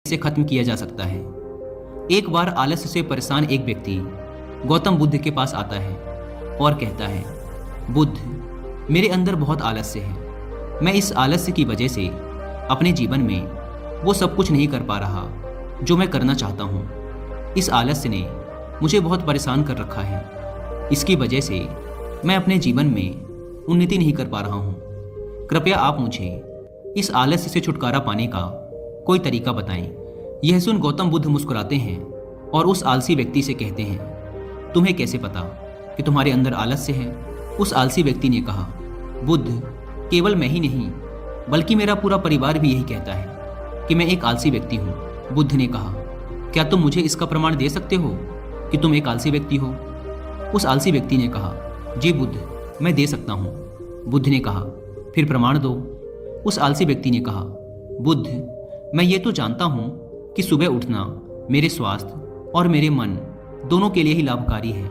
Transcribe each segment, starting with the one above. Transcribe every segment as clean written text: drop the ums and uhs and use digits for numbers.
इसे खत्म किया जा सकता है। एक बार आलस्य से परेशान एक व्यक्ति गौतम बुद्ध के पास आता है और कहता है, बुद्ध, मेरे अंदर बहुत आलस्य है। मैं इस आलस्य की वजह से अपने जीवन में वो सब कुछ नहीं कर पा रहा जो मैं करना चाहता हूँ। इस आलस्य ने मुझे बहुत परेशान कर रखा है। इसकी वजह से मैं अपने जीवन में उन्नति नहीं कर पा रहा हूँ। कृपया आप मुझे इस आलस्य से छुटकारा पाने का कोई तरीका बताएं। यह सुन गौतम बुद्ध मुस्कुराते हैं और उस आलसी व्यक्ति से कहते हैं, तुम्हें कैसे पता कि तुम्हारे अंदर आलस्य है? उस आलसी व्यक्ति ने कहा, बुद्ध, केवल मैं ही नहीं बल्कि मेरा पूरा परिवार भी यही कहता है कि मैं एक आलसी व्यक्ति हूँ। बुद्ध ने कहा, क्या तुम मुझे इसका प्रमाण दे सकते हो कि तुम एक आलसी व्यक्ति हो? उस आलसी व्यक्ति ने कहा, जी बुद्ध, मैं दे सकता हूँ। बुद्ध ने कहा, फिर प्रमाण दो। उस आलसी व्यक्ति ने कहा, बुद्ध, मैं ये तो जानता हूँ कि सुबह उठना मेरे स्वास्थ्य और मेरे मन दोनों के लिए ही लाभकारी है,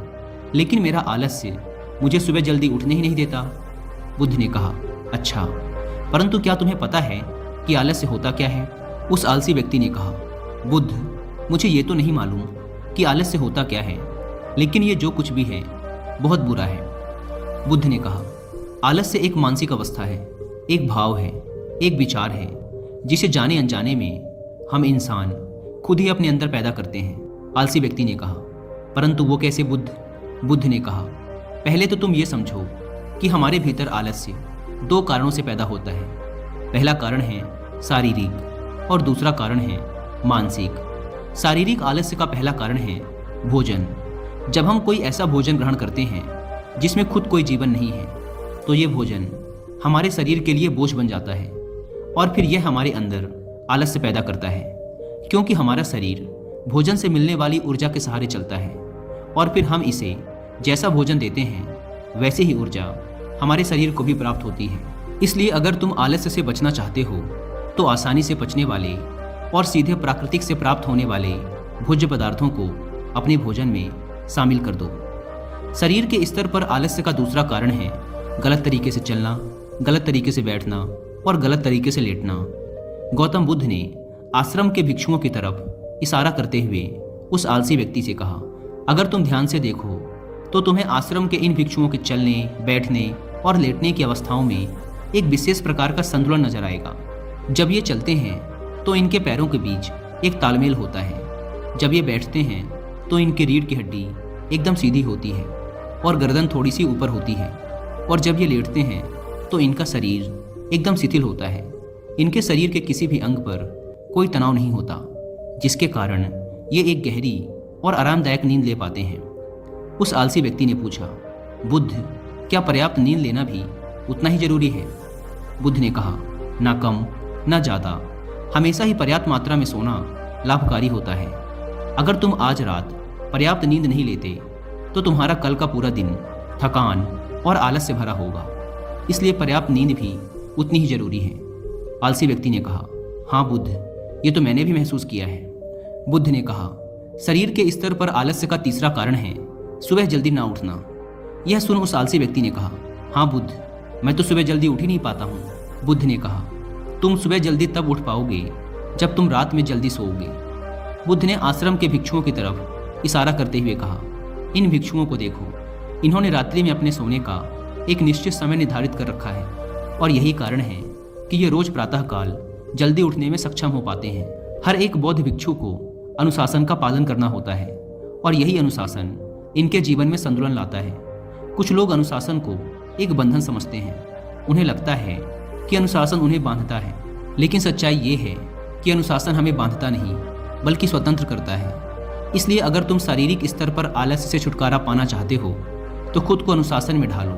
लेकिन मेरा आलस्य मुझे सुबह जल्दी उठने ही नहीं देता। बुद्ध ने कहा, अच्छा, परंतु क्या तुम्हें पता है कि आलस्य होता क्या है? उस आलसी व्यक्ति ने कहा, बुद्ध, मुझे ये तो नहीं मालूम कि आलस्य होता क्या है, लेकिन ये जो कुछ भी है बहुत बुरा है। बुद्ध ने कहा, आलस्य एक मानसिक अवस्था है, एक भाव है, एक विचार है जिसे जाने अनजाने में हम इंसान खुद ही अपने अंदर पैदा करते हैं। आलसी व्यक्ति ने कहा, परंतु वो कैसे बुद्ध? बुद्ध ने कहा, पहले तो तुम ये समझो कि हमारे भीतर आलस्य दो कारणों से पैदा होता है। पहला कारण है शारीरिक और दूसरा कारण है मानसिक। शारीरिक आलस्य का पहला कारण है भोजन। जब हम कोई ऐसा भोजन ग्रहण करते हैं जिसमें खुद कोई जीवन नहीं है, तो ये भोजन हमारे शरीर के लिए बोझ बन जाता है और फिर यह हमारे अंदर आलस्य पैदा करता है, क्योंकि हमारा शरीर भोजन से मिलने वाली ऊर्जा के सहारे चलता है और फिर हम इसे जैसा भोजन देते हैं वैसे ही ऊर्जा हमारे शरीर को भी प्राप्त होती है। इसलिए अगर तुम आलस्य से बचना चाहते हो तो आसानी से पचने वाले और सीधे प्राकृतिक से प्राप्त होने वाले भोज्य पदार्थों को अपने भोजन में शामिल कर दो। शरीर के स्तर पर आलस्य का दूसरा कारण है गलत तरीके से चलना, गलत तरीके से बैठना और गलत तरीके से लेटना। गौतम बुद्ध ने आश्रम के भिक्षुओं की तरफ इशारा करते हुए उस आलसी व्यक्ति से कहा, अगर तुम ध्यान से देखो तो तुम्हें आश्रम के इन भिक्षुओं के चलने, बैठने और लेटने की अवस्थाओं में एक विशेष प्रकार का संतुलन नजर आएगा। जब ये चलते हैं तो इनके पैरों के बीच एक तालमेल होता है। जब ये बैठते हैं तो इनकी रीढ़ की हड्डी एकदम सीधी होती है और गर्दन थोड़ी सी ऊपर होती है, और जब ये लेटते हैं तो इनका शरीर एकदम शिथिल होता है। इनके शरीर के किसी भी अंग पर कोई तनाव नहीं होता, जिसके कारण ये एक गहरी और आरामदायक नींद ले पाते हैं। उस आलसी व्यक्ति ने पूछा, बुद्ध, क्या पर्याप्त नींद लेना भी उतना ही जरूरी है? बुद्ध ने कहा, ना कम ना ज़्यादा, हमेशा ही पर्याप्त मात्रा में सोना लाभकारी होता है। अगर तुम आज रात पर्याप्त नींद नहीं लेते तो तुम्हारा कल का पूरा दिन थकान और आलस से भरा होगा, इसलिए पर्याप्त नींद भी उतनी ही जरूरी है। आलसी व्यक्ति ने कहा, हाँ बुद्ध, ये तो मैंने भी महसूस किया है। बुद्ध ने कहा, शरीर के स्तर पर आलस्य का तीसरा कारण है सुबह जल्दी ना उठना। यह सुन उस आलसी व्यक्ति ने कहा, हाँ बुद्ध, मैं तो सुबह जल्दी उठ ही नहीं पाता हूँ। बुद्ध ने कहा, तुम सुबह जल्दी तब उठ पाओगे जब तुम रात में जल्दी सोओगे। बुद्ध ने आश्रम के भिक्षुओं की तरफ इशारा करते हुए कहा, इन भिक्षुओं को देखो, इन्होंने रात्रि में अपने सोने का एक निश्चित समय निर्धारित कर रखा है और यही कारण है कि ये रोज प्रातःकाल जल्दी उठने में सक्षम हो पाते हैं। हर एक बौद्ध भिक्षु को अनुशासन का पालन करना होता है और यही अनुशासन इनके जीवन में संतुलन लाता है। कुछ लोग अनुशासन को एक बंधन समझते हैं। उन्हें लगता है कि अनुशासन उन्हें बांधता है, लेकिन सच्चाई ये है कि अनुशासन हमें बांधता नहीं बल्कि स्वतंत्र करता है। इसलिए अगर तुम शारीरिक स्तर पर आलस्य से छुटकारा पाना चाहते हो तो खुद को अनुशासन में ढालो,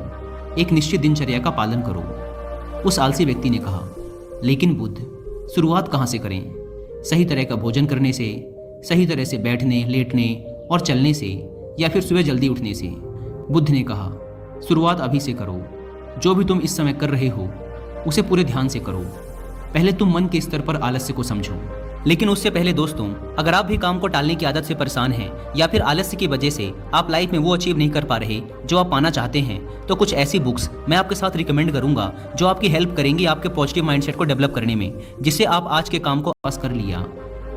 एक निश्चित दिनचर्या का पालन करो। उस आलसी व्यक्ति ने कहा, लेकिन बुद्ध, शुरुआत कहाँ से करें? सही तरह का भोजन करने से, सही तरह से बैठने, लेटने और चलने से, या फिर सुबह जल्दी उठने से? बुद्ध ने कहा, शुरुआत अभी से करो। जो भी तुम इस समय कर रहे हो उसे पूरे ध्यान से करो। पहले तुम मन के स्तर पर आलस्य को समझो। लेकिन उससे पहले दोस्तों, अगर आप भी काम को टालने की आदत से परेशान हैं या फिर आलस्य की वजह से आप लाइफ में वो अचीव नहीं कर पा रहे जो आप पाना चाहते हैं, तो कुछ ऐसी बुक्स मैं आपके साथ रिकमेंड करूंगा जो आपकी हेल्प करेंगी आपके पॉजिटिव माइंडसेट को डेवलप करने में, जिससे आप आज के काम को पास कर लिया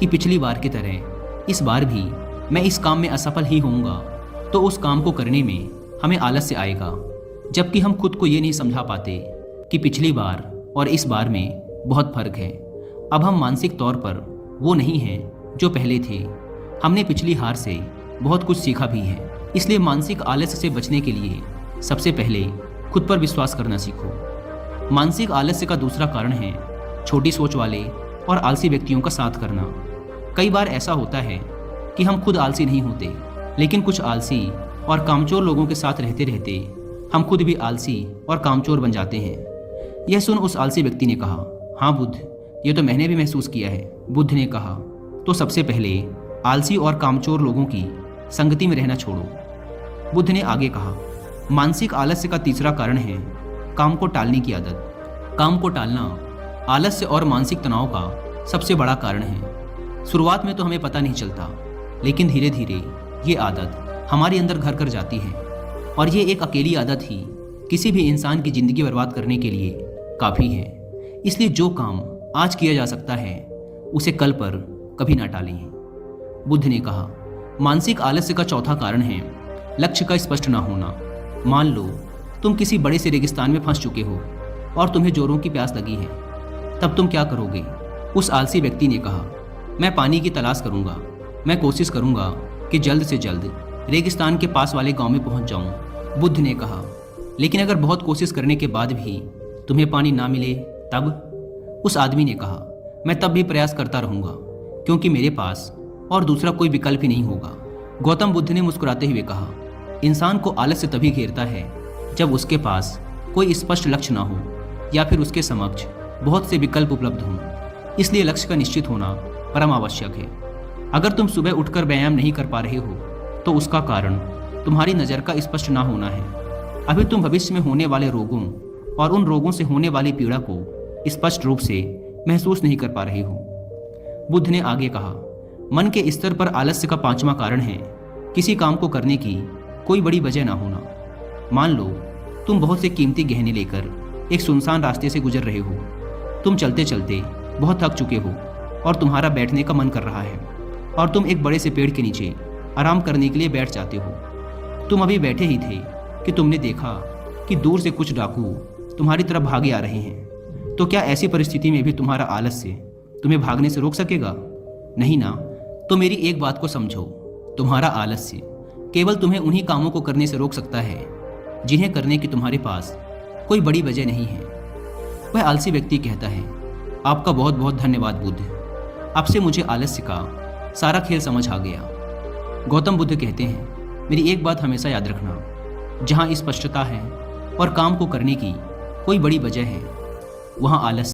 कि पिछली बार की तरह इस बार भी मैं इस काम में असफल ही होऊंगा, तो उस काम को करने में हमें आलस्य आएगा, जबकि हम खुद को ये नहीं समझा पाते कि पिछली बार और इस बार में बहुत फर्क है। अब हम मानसिक तौर पर वो नहीं हैं जो पहले थे। हमने पिछली हार से बहुत कुछ सीखा भी है। इसलिए मानसिक आलस्य से बचने के लिए सबसे पहले खुद पर विश्वास करना सीखो। मानसिक आलस्य का दूसरा कारण है छोटी सोच वाले और आलसी व्यक्तियों का साथ करना। कई बार ऐसा होता है कि हम खुद आलसी नहीं होते, लेकिन कुछ आलसी और कामचोर लोगों के साथ रहते रहते हम खुद भी आलसी और कामचोर बन जाते हैं। यह सुन उस आलसी व्यक्ति ने कहा, हाँ बुद्ध, ये तो मैंने भी महसूस किया है। बुद्ध ने कहा, तो सबसे पहले आलसी और कामचोर लोगों की संगति में रहना छोड़ो। बुद्ध ने आगे कहा, मानसिक आलस्य का तीसरा कारण है काम को टालने की आदत। काम को टालना आलस्य और मानसिक तनाव का सबसे बड़ा कारण है। शुरुआत में तो हमें पता नहीं चलता, लेकिन धीरे धीरे ये आदत हमारे अंदर घर कर जाती है, और ये एक अकेली आदत ही किसी भी इंसान की ज़िंदगी बर्बाद करने के लिए काफ़ी है। इसलिए जो काम आज किया जा सकता है उसे कल पर कभी ना टालें। बुद्ध ने कहा, मानसिक आलस्य का चौथा कारण है लक्ष्य का स्पष्ट ना होना। मान लो तुम किसी बड़े से रेगिस्तान में फंस चुके हो और तुम्हें जोरों की प्यास लगी है, तब तुम क्या करोगे? उस आलसी व्यक्ति ने कहा, मैं पानी की तलाश करूंगा। मैं कोशिश करूंगा कि जल्द से जल्द रेगिस्तान के पास वाले गांव में पहुंच जाऊं। बुद्ध ने कहा, लेकिन अगर बहुत कोशिश करने के बाद भी तुम्हें पानी ना मिले तब? उस आदमी ने कहा, मैं तब भी प्रयास करता रहूंगा, क्योंकि मेरे पास और दूसरा कोई विकल्प ही नहीं होगा। गौतम बुद्ध ने मुस्कुराते हुए कहा, इंसान को आलस्य तभी घेरता है जब उसके पास कोई स्पष्ट लक्ष्य ना हो या फिर उसके समक्ष बहुत से विकल्प उपलब्ध हों। इसलिए लक्ष्य का निश्चित होना परम आवश्यक है। अगर तुम सुबह उठकर व्यायाम नहीं कर पा रहे हो तो उसका कारण तुम्हारी नज़र का स्पष्ट ना होना है। अभी तुम भविष्य में होने वाले रोगों और उन रोगों से होने वाली पीड़ा को स्पष्ट रूप से महसूस नहीं कर पा रहे हो। बुद्ध ने आगे कहा, मन के स्तर पर आलस्य का पांचवा कारण है किसी काम को करने की कोई बड़ी वजह ना होना। मान लो तुम बहुत से कीमती गहने लेकर एक सुनसान रास्ते से गुजर रहे हो। तुम चलते चलते बहुत थक चुके हो और तुम्हारा बैठने का मन कर रहा है, और तुम एक बड़े से पेड़ के नीचे आराम करने के लिए बैठ जाते हो। तुम अभी बैठे ही थे कि तुमने देखा कि दूर से कुछ डाकू तुम्हारी तरफ भागे आ रहे हैं। तो क्या ऐसी परिस्थिति में भी तुम्हारा आलस्य तुम्हें भागने से रोक सकेगा? नहीं ना। तो मेरी एक बात को समझो, तुम्हारा आलस्य केवल तुम्हें उन्हीं कामों को करने से रोक सकता है जिन्हें करने की तुम्हारे पास कोई बड़ी वजह नहीं है। वह आलसी व्यक्ति कहता है, आपका बहुत बहुत धन्यवाद बुद्ध, आपसे मुझे आलस्य का सारा खेल समझ आ गया। गौतम बुद्ध कहते हैं, मेरी एक बात हमेशा याद रखना, जहाँ स्पष्टता है और काम को करने की कोई बड़ी वजह है, वहाँ आलस्य